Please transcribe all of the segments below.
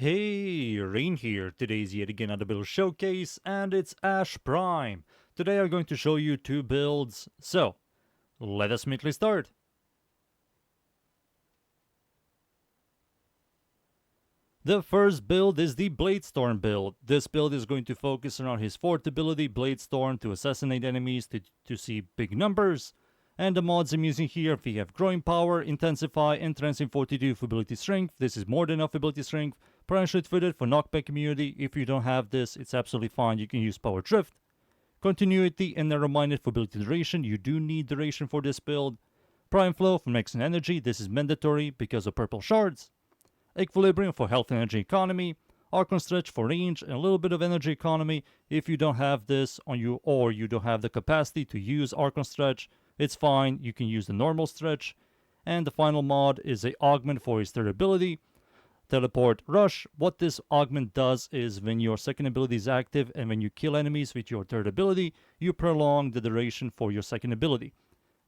Hey, Rain here. Today's yet again another build showcase, and it's Ash Prime. Today I'm going to show you two builds, so let us immediately start. The first build is the Bladestorm build. This build is going to focus around his fourth ability, Bladestorm, to assassinate enemies to see big numbers. And the mods I'm using here, we have Growing Power, Intensify, and Transient Fortitude for ability strength. This is more than enough ability strength. Parachute Fitted for knockback immunity. If you don't have this, it's absolutely fine. You can use Power Drift. Continuity and Narrow-Minded for ability duration. You do need duration for this build. Prime Flow for maxing energy. This is mandatory because of purple shards. Equilibrium for health and energy economy. Arcane Stretch for range and a little bit of energy economy. If you don't have this on you or you don't have the capacity to use Arcane Stretch, it's fine. You can use the normal stretch. And the final mod is a augment for his third ability. Teleport Rush. What this augment does is when your second ability is active and when you kill enemies with your third ability, you prolong the duration for your second ability.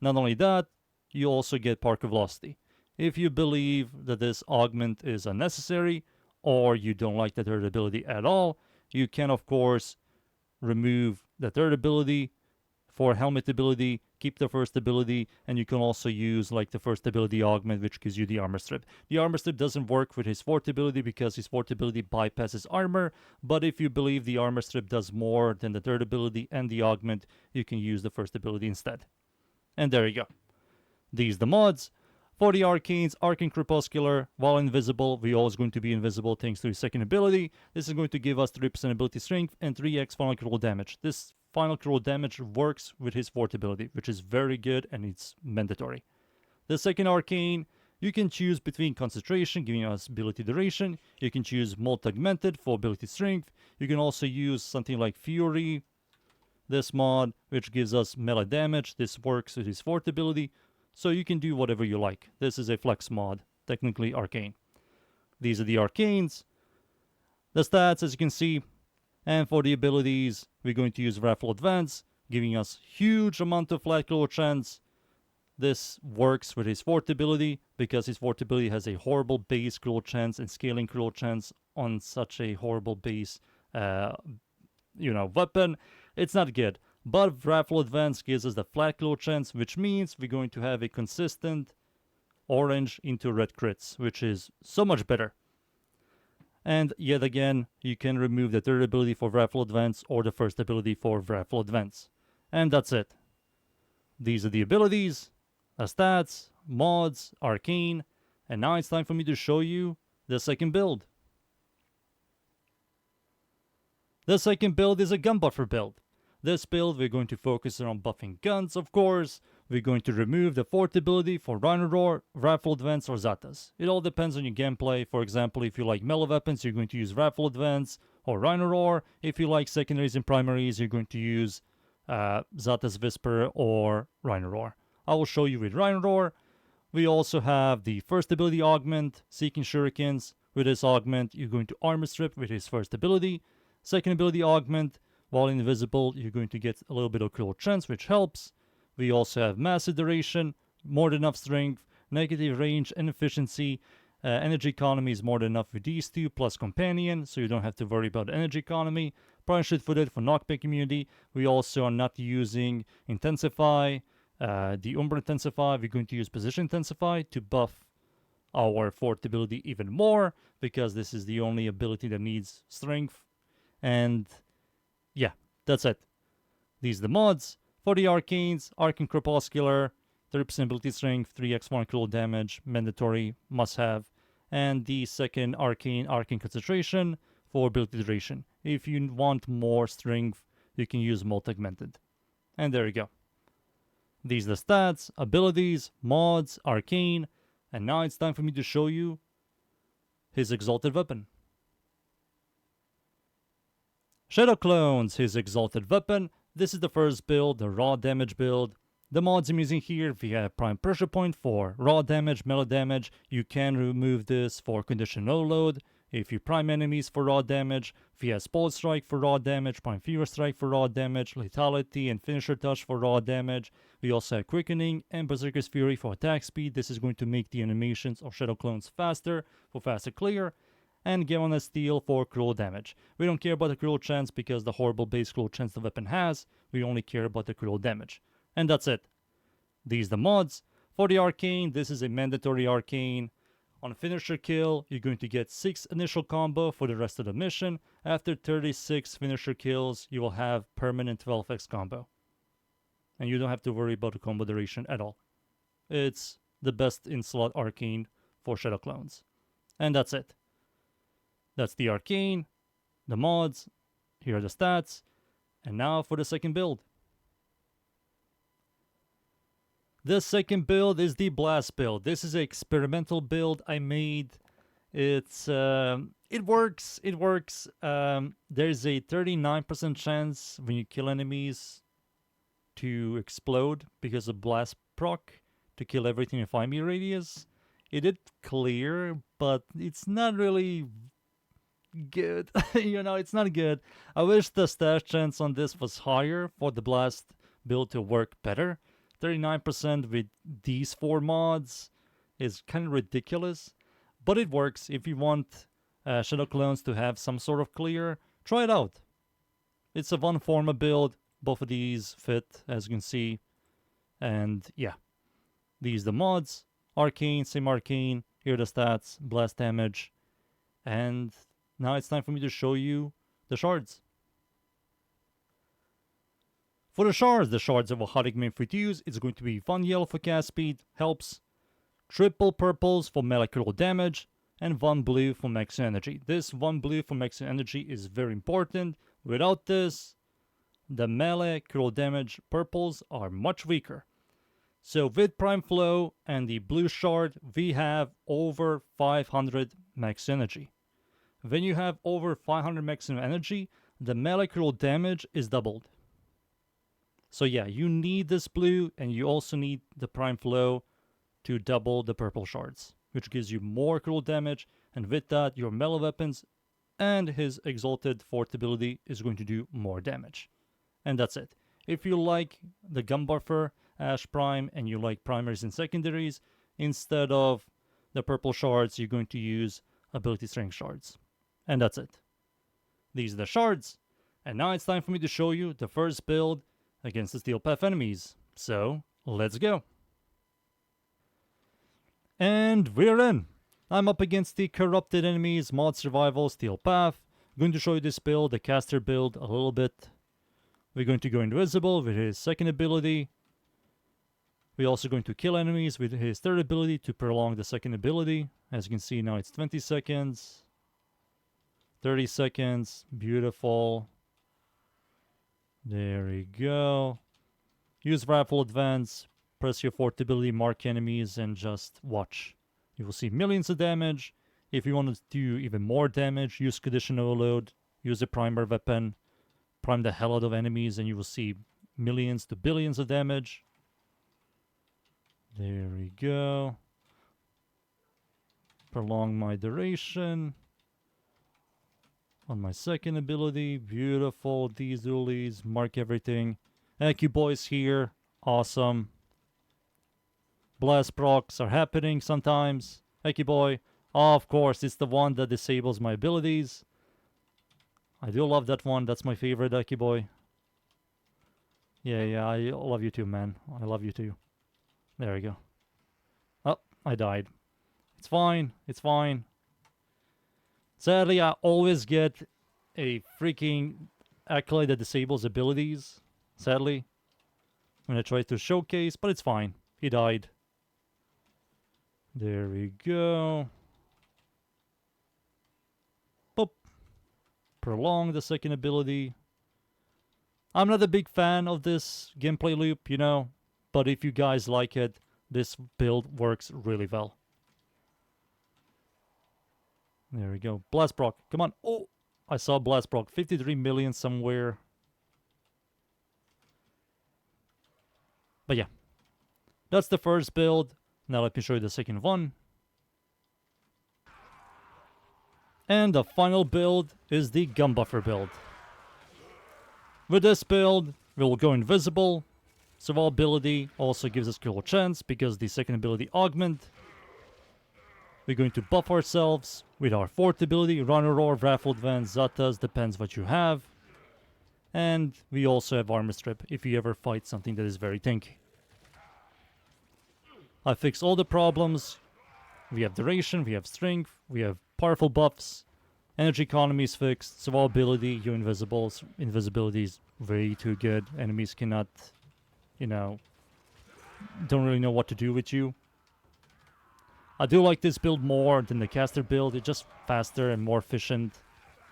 Not only that, you also get Parkour Velocity. If you believe that this augment is unnecessary or you don't like the third ability at all, you can of course remove the third ability for helmet ability, keep the first ability, and you can also use like the first ability augment, which gives you the armor strip. The armor strip doesn't work with his fourth ability because his fourth ability bypasses armor, but if you believe the armor strip does more than the third ability and the augment, you can use the first ability instead. And there you go. These are the mods. For the Arcanes, Arcane Crepuscular, while invisible, we're always going to be invisible thanks to his second ability. This is going to give us 3% ability strength and 3x final critical damage. This final critical damage works with his fourth ability, which is very good and it's mandatory. The second Arcane, you can choose between Concentration, giving us ability duration. You can choose Multi-Augmented for ability strength. You can also use something like Fury, this mod, which gives us melee damage. This works with his fourth ability. So you can do whatever you like. This is a flex mod, technically Arcane. These are the Arcanes. The stats, as you can see. And for the abilities, we're going to use Raffle Advance, giving us huge amount of flat critical chance. This works with his fourth ability, because his fourth ability has a horrible base critical chance and scaling critical chance on such a horrible base, weapon. It's not good. But Raffle Advance gives us the flat critical chance, which means we're going to have a consistent orange into red crits, which is so much better. And yet again, you can remove the third ability for Raffle Advance or the first ability for Raffle Advance. And that's it. These are the abilities, the stats, mods, Arcane, and now it's time for me to show you the second build. The second build is a gun buffer build. This build, we're going to focus on buffing guns, of course. We're going to remove the fourth ability for Rhino Roar, Raffle Advance, or Zatas. It all depends on your gameplay. For example, if you like melee weapons, you're going to use Raffle Advance or Rhino Roar. If you like secondaries and primaries, you're going to use Zatas Whisper or Rhino Roar. I will show you with Rhino Roar. We also have the first ability augment, Seeking Shurikens. With this augment, you're going to armor strip with his first ability. Second ability augment, while invisible, you're going to get a little bit of critical chance, which helps. We also have massive duration, more than enough strength, negative range and efficiency. Energy economy is more than enough with these two, plus companion, so you don't have to worry about energy economy. Parachute Footed for knockback immunity. We also are not using Intensify, the Umbra Intensify. We're going to use Position Intensify to buff our fourth ability even more, because this is the only ability that needs strength. And yeah, that's it. These are the mods. For the Arcanes, Arcane Crepuscular, 30% ability strength, 3x 1 critical damage, mandatory, must have. And the second Arcane, Arcane Concentration for ability duration. If you want more strength, you can use Multi-Augmented. And there you go. These are the stats, abilities, mods, Arcane, and now it's time for me to show you his Exalted Weapon. Shadow Clones, his Exalted Weapon. This is the first build, the raw damage build. The mods I'm using here, we have Prime Pressure Point for raw damage, melee damage. You can remove this for conditional overload. If you prime enemies for raw damage, we have Spell Strike for raw damage, Prime Fever Strike for raw damage, Lethality and Finisher Touch for raw damage. We also have Quickening and Berserker's Fury for attack speed. This is going to make the animations of Shadow Clones faster for faster clear. and get on a steal for critical damage. We don't care about the critical chance because the horrible base critical chance the weapon has. We only care about the critical damage. And that's it. These are the mods. For the Arcane, this is a mandatory Arcane. On a finisher kill, you're going to get 6 initial combo for the rest of the mission. After 36 finisher kills, you will have permanent 12x combo. And you don't have to worry about the combo duration at all. It's the best in-slot Arcane for Shadow Clones. And that's it. That's the Arcane, the mods, here are the stats, and now for the second build. The second build is the Blast build. This is an experimental build I made. It works. There's a 39% chance when you kill enemies to explode because of Blast proc to kill everything in 5 meter radius. It did clear, but it's not really good. It's not good. I wish the stash chance on this was higher for the Blast build to work better. 39% with these 4 mods is kind of ridiculous, but it works. If you want Shadow Clones to have some sort of clear, try it out. It's a one forma build. Both of these fit, as you can see. And yeah, these are the mods. Arcane, same Arcane. Here are the stats, blast damage. And now it's time for me to show you the shards. For the shards of a Hotic main free to use. It's going to be 1 yellow for cast speed, helps. Triple purples for melee critical damage. And 1 blue for max energy. This 1 blue for max energy is very important. Without this, the melee critical damage purples are much weaker. So with Prime Flow and the blue shard, we have over 500 max energy. When you have over 500 maximum energy, the melee critical damage is doubled. So yeah, you need this blue, and you also need the Prime Flow to double the purple shards, which gives you more critical damage, and with that, your melee weapons and his Exalted Fourth ability is going to do more damage. And that's it. If you like the gun buffer, Ash Prime, and you like primaries and secondaries, instead of the purple shards, you're going to use ability strength shards. And that's it. These are the shards. And now it's time for me to show you the first build against the Steel Path enemies. So, let's go. And we're in. I'm up against the Corrupted enemies, Mod Survival, Steel Path. I'm going to show you this build, the caster build, a little bit. We're going to go invisible with his second ability. We're also going to kill enemies with his third ability to prolong the second ability. As you can see now, it's 20 seconds. 30 seconds. Beautiful. There we go. Use Rifle Advance. Press your fourth ability, mark enemies, and just watch. You will see millions of damage. If you want to do even more damage, use Condition Overload. Use a primer weapon. Prime the hell out of enemies, and you will see millions to billions of damage. There we go. Prolong my duration. On my second ability, beautiful. These dualies, mark everything. Boys here, awesome. Blast procs are happening sometimes. Boy, of course, it's the one that disables my abilities. I do love that one. That's my favorite, Boy. Yeah, I love you too, man. I love you too. There we go. Oh, I died. It's fine. It's fine. Sadly, I always get a freaking Acolyte that disables abilities. Sadly. When I try to showcase, but it's fine. He died. There we go. Boop. Prolong the second ability. I'm not a big fan of this gameplay loop, but if you guys like it, this build works really well. There we go. Blast proc. Come on. Oh, I saw Blast proc. 53 million somewhere. But yeah. That's the first build. Now let me show you the second one. And the final build is the gun buffer build. With this build, we will go invisible. Survival ability also gives us critical chance because the second ability augment. We're going to buff ourselves with our fourth ability, Runner Roar, Wrathful Advance, Zatas, depends what you have. And we also have Armor Strip if you ever fight something that is very tanky. I fixed all the problems. We have duration, we have strength, we have powerful buffs. Energy economy is fixed, survivability, you're invisible. Invisibility is way too good. Enemies cannot, you know, don't really know what to do with you. I do like this build more than the caster build. It's just faster and more efficient.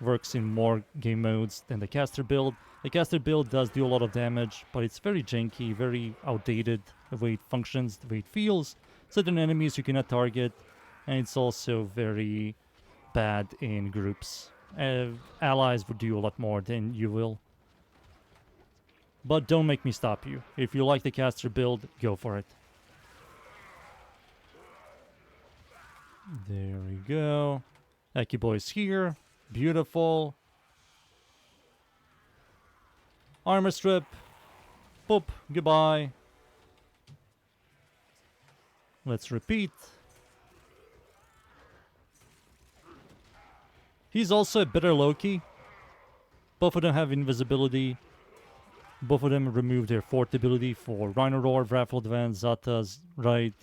Works in more game modes than the caster build. The caster build does do a lot of damage, but it's very janky, very outdated the way it functions, the way it feels. Certain enemies you cannot target, and it's also very bad in groups. Allies would do a lot more than you will. But don't make me stop you. If you like the caster build, go for it. There we go. Boy's here. Beautiful. Armor strip. Boop. Goodbye. Let's repeat. He's also a better Loki. Both of them have invisibility. Both of them remove their fourth ability for Rhino Roar, Wrathful Advance, Zatas, right?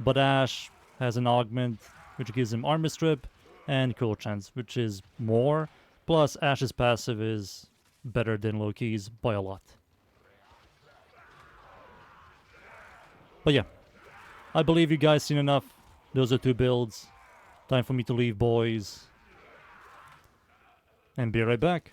But Ash has an augment, which gives him Armor Strip, and Cool Chance, which is more. Plus, Ash's passive is better than Loki's by a lot. But yeah, I believe you guys seen enough. Those are two builds. Time for me to leave, boys. And be right back.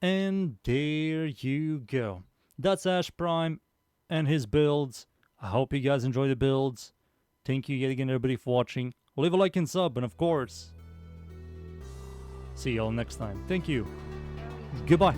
And there you go. That's Ash Prime and his builds. I hope you guys enjoy the builds. Thank you yet again everybody for watching. Leave a like and sub, and of course, see y'all next time. Thank you. Goodbye.